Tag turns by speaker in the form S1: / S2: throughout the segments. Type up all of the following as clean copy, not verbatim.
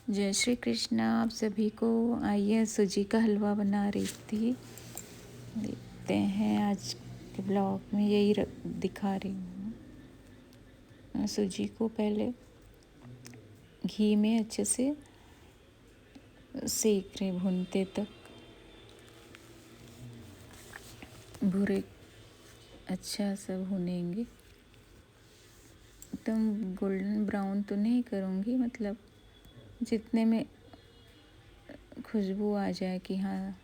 S1: जय श्री कृष्ण। आप सभी को। आइए सूजी का हलवा बना रही थी, देखते हैं आज के ब्लॉग में। यही दिखा रही हूँ। सूजी को पहले घी में अच्छे से सेक रहे, भूनते तक भूरे अच्छा सा भूनेंगे। एकदम गोल्डन ब्राउन तो नहीं करूँगी, मतलब जितने में खुशबू आ जाए कि हाँ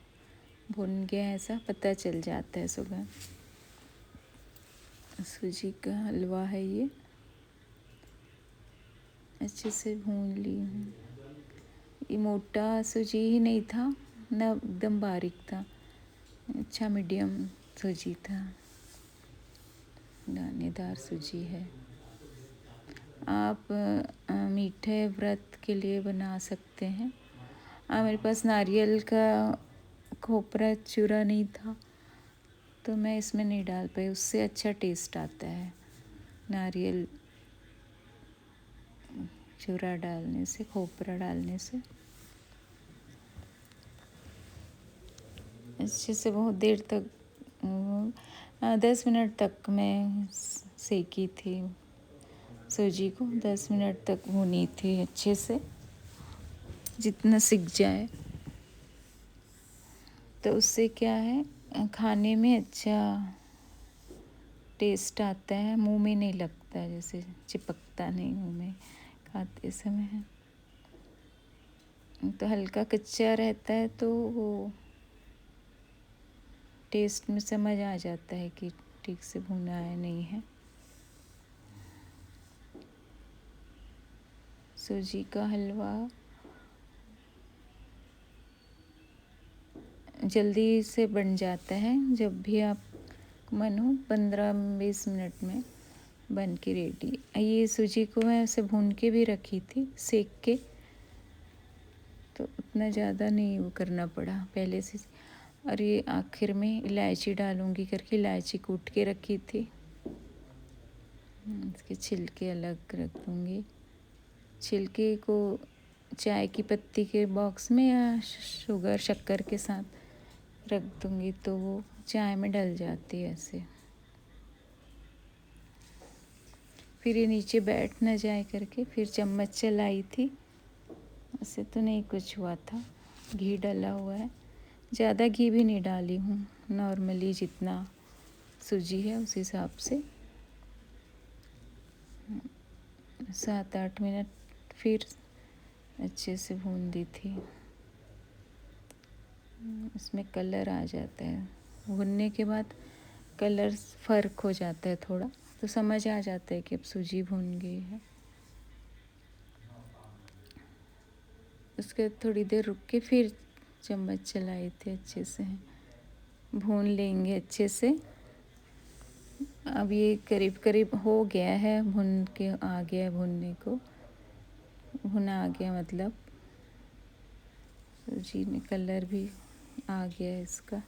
S1: भुन गया, ऐसा पता चल जाता है सुबह। सूजी का हलवा है ये, अच्छे से भून ली हूँ। ये मोटा सूजी ही नहीं था ना, एकदम बारीक था, अच्छा मीडियम सूजी था, दानेदार सूजी है। आप मीठे व्रत के लिए बना सकते हैं। मेरे पास नारियल का खोपरा चूरा नहीं था तो मैं इसमें नहीं डाल पाई, उससे अच्छा टेस्ट आता है नारियल चूरा डालने से, खोपरा डालने से। अच्छे से बहुत देर तक 10 मिनट तक मैं सेकी थी सूजी को, 10 मिनट तक भुनी थी अच्छे से, जितना सिक जाए। तो उससे क्या है, खाने में अच्छा टेस्ट आता है, मुंह में नहीं लगता, जैसे चिपकता नहीं मुंह में खाते समय। तो हल्का कच्चा रहता है तो वो टेस्ट में समझ आ जाता है कि ठीक से भुना है नहीं है। सूजी का हलवा जल्दी से बन जाता है, जब भी आप मन हो 15-20 मिनट में बन के रेडी। ये सूजी को मैं ऐसे भून के भी रखी थी, सेक के, तो उतना ज़्यादा नहीं वो करना पड़ा पहले से। और ये आखिर में इलायची डालूंगी करके इलायची कूट के रखी थी, इसके छिलके अलग रख दूँगी। छिलके को चाय की पत्ती के बॉक्स में या शुगर शक्कर के साथ रख दूँगी तो वो चाय में डल जाती है ऐसे। फिर ये नीचे बैठ न जाए करके फिर चम्मच चलाई थी, ऐसे तो नहीं कुछ हुआ था। घी डाला हुआ है, ज़्यादा घी भी नहीं डाली हूँ, नॉर्मली जितना सूजी है उस हिसाब से। 7-8 मिनट फिर अच्छे से भून दी थी। इसमें कलर आ जाता है, भुनने के बाद कलर फ़र्क हो जाता है थोड़ा, तो समझ आ जाता है कि अब सूजी भुन गई है। उसके थोड़ी देर रुक के फिर चम्मच चलाए थे, अच्छे से भून लेंगे अच्छे से। अब ये करीब करीब हो गया है, भुन के आ गया है, भुनने को भुना आ गया, मतलब सूजी में कलर भी आ गया है इसका।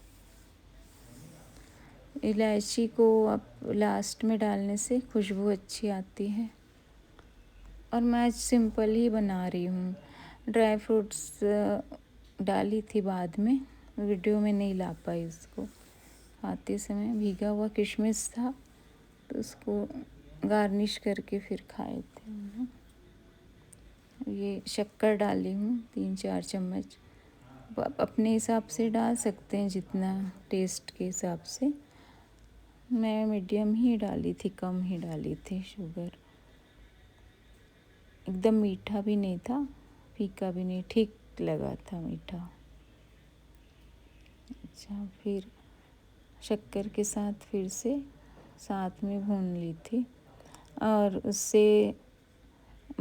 S1: इलायची को अब लास्ट में डालने से खुशबू अच्छी आती है। और मैं आज सिंपल ही बना रही हूँ, ड्राई फ्रूट्स डाली थी बाद में, वीडियो में नहीं ला पाई उसको। खाते समय भीगा हुआ किशमिश था तो उसको गार्निश करके फिर खाए थे। ये शक्कर डाली हूँ 3-4 चम्मच, आप अपने हिसाब से डाल सकते हैं जितना टेस्ट के हिसाब से। मैं मीडियम ही डाली थी, कम ही डाली थी शुगर। एकदम मीठा भी नहीं था, फीका भी नहीं, ठीक लगा था मीठा। अच्छा, फिर शक्कर के साथ फिर से साथ में भून ली थी, और उससे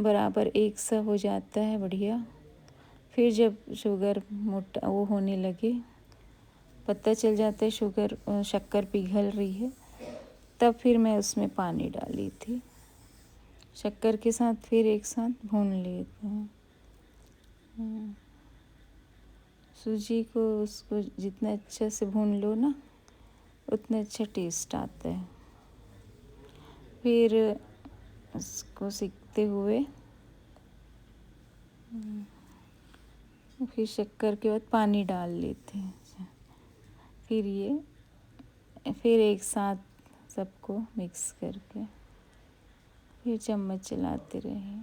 S1: बराबर एक सा हो जाता है बढ़िया। फिर जब शुगर मोटा वो होने लगे, पता चल जाता है शुगर शक्कर पिघल रही है, तब फिर मैं उसमें पानी डाली थी। शक्कर के साथ फिर एक साथ भून लेते हैं। सूजी को उसको जितना अच्छा से भून लो ना, उतना अच्छा टेस्ट आता है। फिर उसको सीखते हुए फिर शक्कर के बाद पानी डाल लेते हैं। फिर एक साथ सबको मिक्स करके फिर चम्मच चलाते रहे।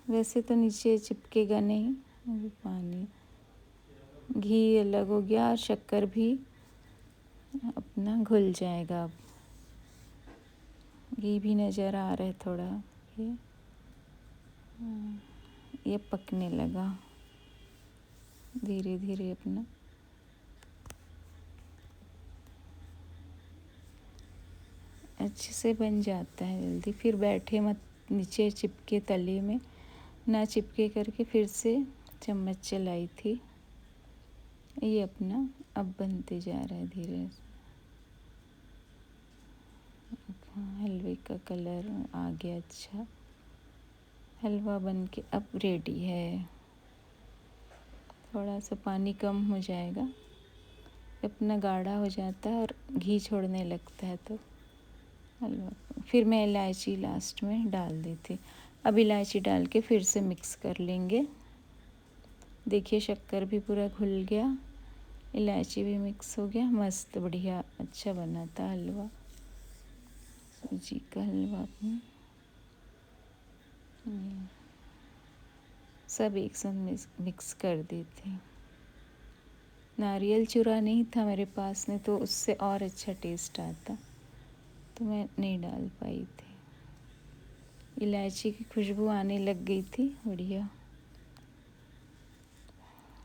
S1: वैसे तो नीचे चिपकेगा नहीं, अभी पानी घी अलग हो गया और शक्कर भी अपना घुल जाएगा। अब घी भी नज़र आ रहा है थोड़ा, ये पकने लगा धीरे धीरे अपना। अच्छे से बन जाता है जल्दी। फिर बैठे मत, नीचे चिपके तले में ना चिपके करके फिर से चम्मच चलाई थी। ये अपना अब बनते जा रहा है धीरे से। हलवे का कलर आ गया अच्छा। हलवा बन के अब रेडी है। थोड़ा सा पानी कम हो जाएगा, अपना गाढ़ा हो जाता है और घी छोड़ने लगता है तो हलवा। फिर मैं इलायची लास्ट में डाल देती। अब इलायची डाल के फिर से मिक्स कर लेंगे। देखिए शक्कर भी पूरा घुल गया, इलायची भी मिक्स हो गया, मस्त बढ़िया अच्छा बना था हलवा, सूजी का हलवा अपना। सब एक साथ मिक्स कर देते। नारियल चूरा नहीं था मेरे पास में, तो उससे और अच्छा टेस्ट आता, तो मैं नहीं डाल पाई थी। इलायची की खुशबू आने लग गई थी बढ़िया।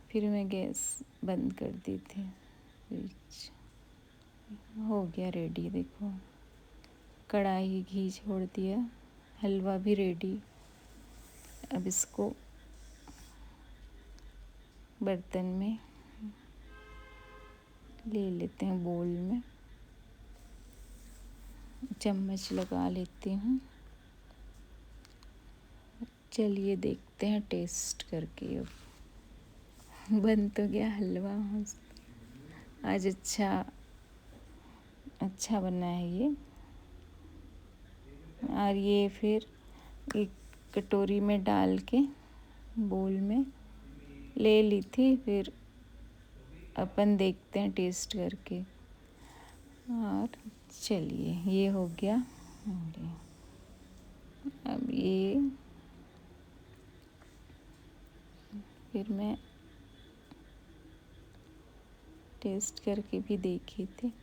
S1: फिर मैं गैस बंद कर दी थी। हो गया रेडी, देखो कढ़ाई घी छोड़ दिया, हलवा भी रेडी। अब इसको बर्तन में ले लेते हैं, बोल में चम्मच लगा लेती हूँ। चलिए देखते हैं टेस्ट करके। अब बन तो गया हलवा आज। अच्छा बना है ये। और ये फिर एक कटोरी में डाल के बोल में ले ली थी। फिर अपन देखते हैं टेस्ट करके। और चलिए ये हो गया। अब ये फिर मैं टेस्ट करके भी देखी थी।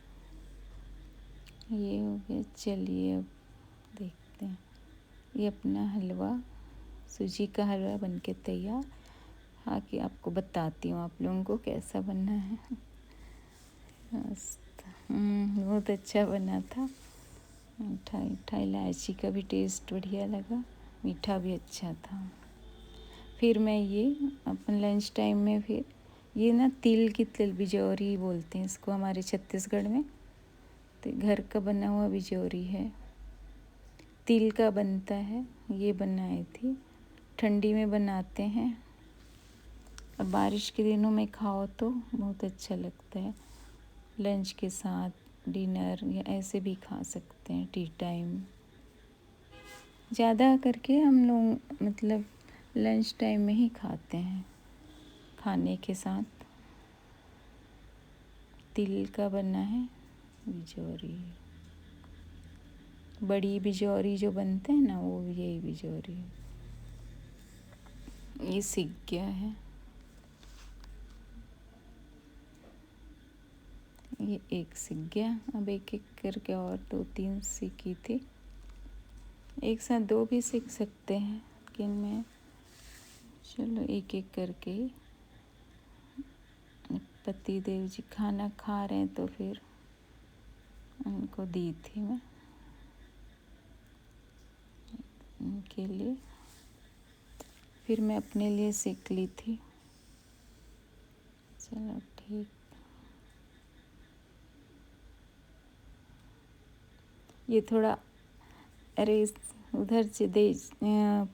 S1: ये हो गया। चलिए अब देखते हैं। ये अपना हलवा, सूजी का हलवा बनके तैयार। हाँ कि आपको बताती हूँ आप लोगों को कैसा बना है। मस्त, बहुत अच्छा बना था। मीठा मीठा, इलायची का भी टेस्ट बढ़िया लगा, मीठा भी अच्छा था। फिर मैं ये अपन लंच टाइम में फिर ये ना तिल बिजौरी बोलते हैं इसको हमारे छत्तीसगढ़ में। तो घर का बना हुआ बिजौरी है, तिल का बनता है। ये बनाई थी, ठंडी में बनाते हैं और बारिश के दिनों में खाओ तो बहुत अच्छा लगता है। लंच के साथ, डिनर या ऐसे भी खा सकते हैं, टी टाइम। ज़्यादा करके हम लोग मतलब लंच टाइम में ही खाते हैं, खाने के साथ। तिल का बना है बिजौरी, बड़ी बिजौरी जो बनते हैं ना, वो यही बिजौरी। ये सीख गया है। ये एक सीख गया। अब एक एक करके और 2-3 सीखी थी। एक साथ 2 भी सीख सकते हैं, लेकिन मैं चलो एक एक करके। पति देव जी खाना खा रहे हैं तो फिर उनको दी थी मैं, उनके लिए। फिर मैं अपने लिए सीख ली थी। चलो ठीक। ये थोड़ा, अरे उधर से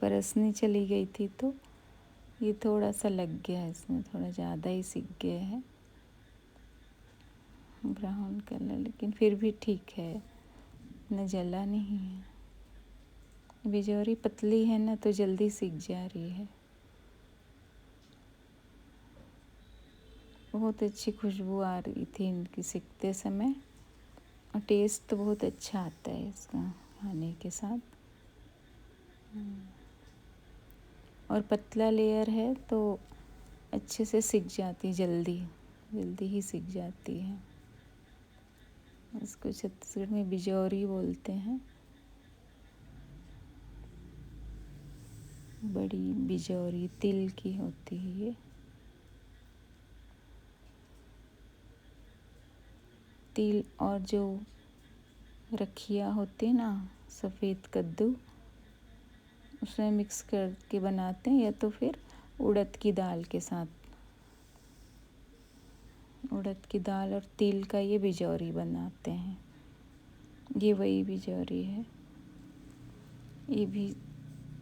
S1: परसनी चली गई थी तो ये थोड़ा सा लग गया है, इसमें थोड़ा ज़्यादा ही सीख गया है ब्राउन कलर, लेकिन फिर भी ठीक है, इतना जला नहीं है। बिजौरी पतली है ना तो जल्दी सीख जा रही है। बहुत अच्छी खुशबू आ रही थी इनकी सेकते समय, और टेस्ट तो बहुत अच्छा आता है इसका खाने के साथ। और पतला लेयर है तो अच्छे से सिक जाती, जल्दी जल्दी ही सिक जाती है। इसको छत्तीसगढ़ में बिजौरी बोलते हैं, बड़ी बिजौरी तिल की होती है ये। तिल और जो रखिया होती है ना, सफ़ेद कद्दू, उसमें मिक्स करके बनाते हैं, या तो फिर उड़द की दाल के साथ। उड़द की दाल और तिल का ये बिजौरी बनाते हैं। ये वही बिजौरी है। ये भी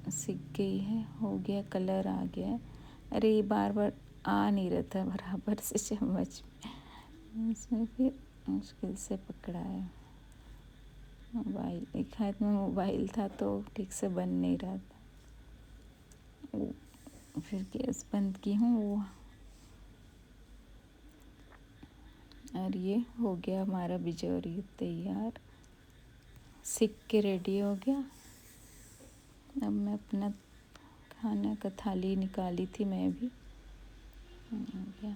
S1: सिक गई है, हो गया, कलर आ गया है। अरे ये बार बार आ नहीं रहा था बराबर से चम्मच में, इसमें फिर मुश्किल से पकड़ा है। मोबाइल, एक हाथ में मोबाइल था तो ठीक से बन नहीं रहा था। फिर गैस बंद की हूँ वो। और ये हो गया हमारा बिजौरी तैयार, सिक के रेडी हो गया। अब मैं अपना खाना का थाली निकाली थी मैं भी। हो गया।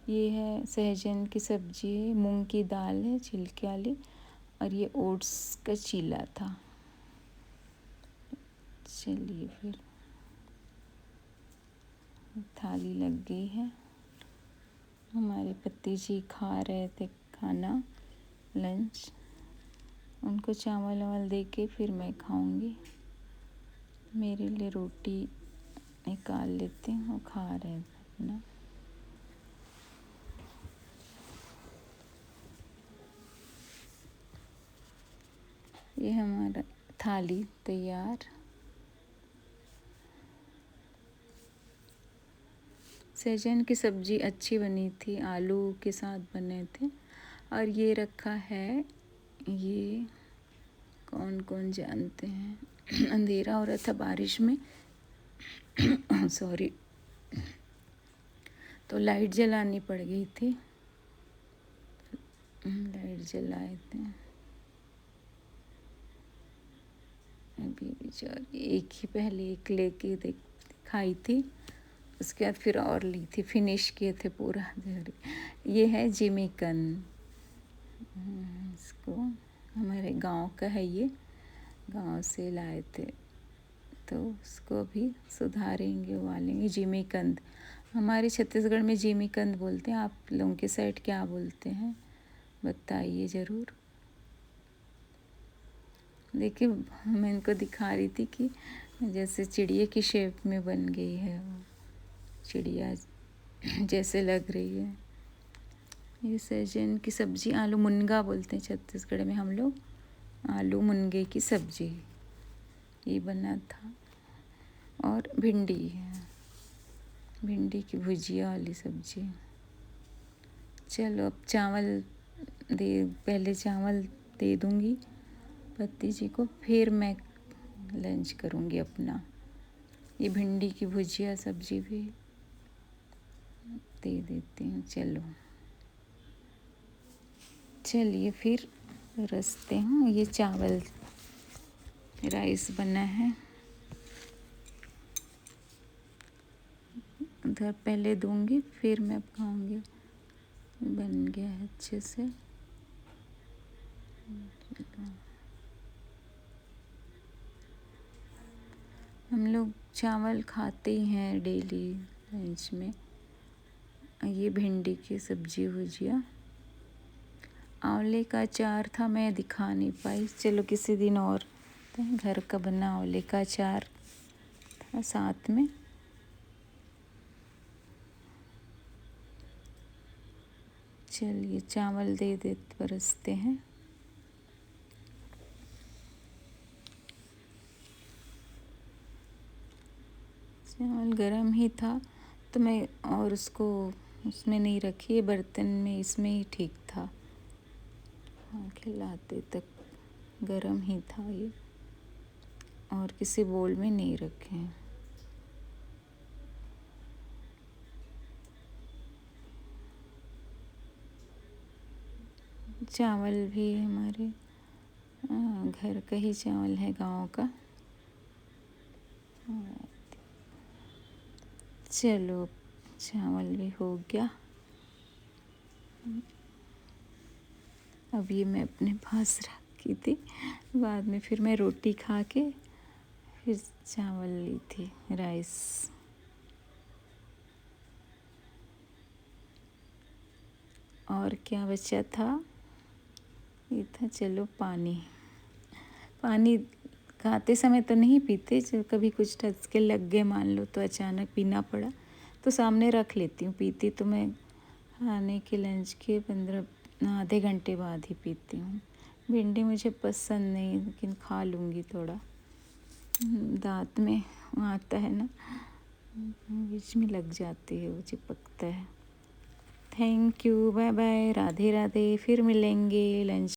S1: ये है सहजन की सब्जी है, मूंग की दाल है छिलके वाली, और ये ओट्स का चीला था। चलिए फिर थाली लग गई है। हमारे पति जी खा रहे थे खाना, लंच। उनको चावल वावल दे के फिर मैं खाऊंगी। मेरे लिए रोटी निकाल लेते हैं, वो खा रहे हैं अपना। ये हमारा थाली तैयार। सहजन की सब्ज़ी अच्छी बनी थी, आलू के साथ बने थे। और ये रखा है, ये कौन कौन जानते हैं। अंधेरा हो रहा था बारिश में सॉरी, तो लाइट जलानी पड़ गई थी। लाइट जलाए थे। अभी बेचारी एक ही, पहले एक लेके दिखाई थी, उसके बाद फिर और ली थी, फिनिश किए थे पूरा। ये है जिमीकंद, इसको हमारे गांव का है, ये गांव से लाए थे, तो उसको अभी सुधारेंगे, उबालेंगे। जिमीकंद हमारे छत्तीसगढ़ में जिमीकंद बोलते हैं। आप लोगों के साइड क्या बोलते हैं बताइए ज़रूर। देखिए मैं इनको दिखा रही थी कि जैसे चिड़िया की शेप में बन गई है, वो चिड़िया जैसे लग रही है। ये सहजन की सब्ज़ी, आलू मुनगा बोलते हैं छत्तीसगढ़ में हम लोग, आलू मुनगे की सब्ज़ी ये बना था। और भिंडी है, भिंडी की भुजिया वाली सब्ज़ी। चलो अब चावल पहले चावल दे दूँगी पति जी को, फिर मैं लंच करूँगी अपना। ये भिंडी की भुजिया सब्ज़ी भी दे देती हूँ। चलिए फिर रसते हूँ। ये चावल राइस बना है, उधर पहले दूँगी फिर मैं खाऊँगी। बन गया है अच्छे से। हम लोग चावल खाते ही हैं डेली लंच में। ये भिंडी की सब्ज़ी भुजिया, आंवले का अचार था, मैं दिखा नहीं पाई, चलो किसी दिन और। घर का बना आंवले का अचार था साथ में। चलिए चावल दे परसते हैं। चावल गरम ही था तो मैं और उसको उसमें नहीं रखी, बर्तन में, इसमें ही ठीक था। हाँ, खिलाते तक गरम ही था ये, और किसी बोल में नहीं रखे हैं। चावल भी हमारे घर का ही चावल है, गांव का। चलो चावल भी हो गया। अब ये मैं अपने पास रखी थी, बाद में फिर मैं रोटी खा के फिर चावल ली थी, राइस। और क्या बचा था, ये था। चलो पानी खाते समय तो नहीं पीते, जब कभी कुछ टच के लग गए मान लो तो अचानक पीना पड़ा तो सामने रख लेती हूँ। पीती तो मैं खाने के लंच के आधे घंटे बाद ही पीती हूँ। भिंडी मुझे पसंद नहीं, लेकिन खा लूँगी थोड़ा, दांत में आता है ना, बीच में लग जाती है, वो चिपकता है। Thank you, bye bye, Radhe Radhe. फिर मिलेंगे लंच